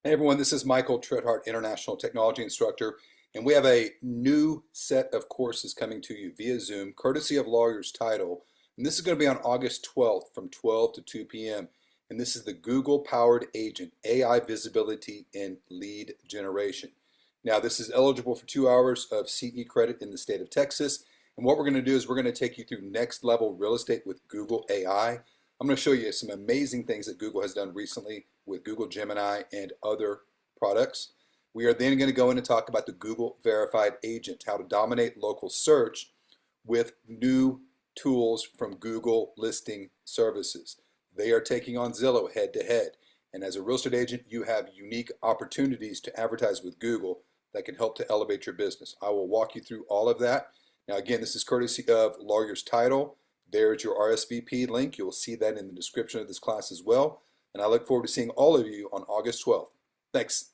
Hey everyone, this is Michael Tritthart, International Technology Instructor, and we have a new set of courses coming to you via Zoom, courtesy of Lawyers Title. And this is going to be on August 12th from 12 to 2 p.m. And this is the Google-powered agent, AI visibility and lead generation. Now, this is eligible for 2 hours of CE credit in the state of Texas. And what we're going to do is we're going to take you through next level real estate with Google AI. I'm going to show you some amazing things that Google has done recently with Google Gemini and other products. We are then going to go in and talk about the Google Verified Agent, how to dominate local search with new tools from Google Listing Services. They are taking on Zillow head to head. And as a real estate agent, you have unique opportunities to advertise with Google that can help to elevate your business. I will walk you through all of that. Now, again, this is courtesy of Lawyers Title. There's your RSVP link. You'll see that in the description of this class as well. And I look forward to seeing all of you on August 12th. Thanks.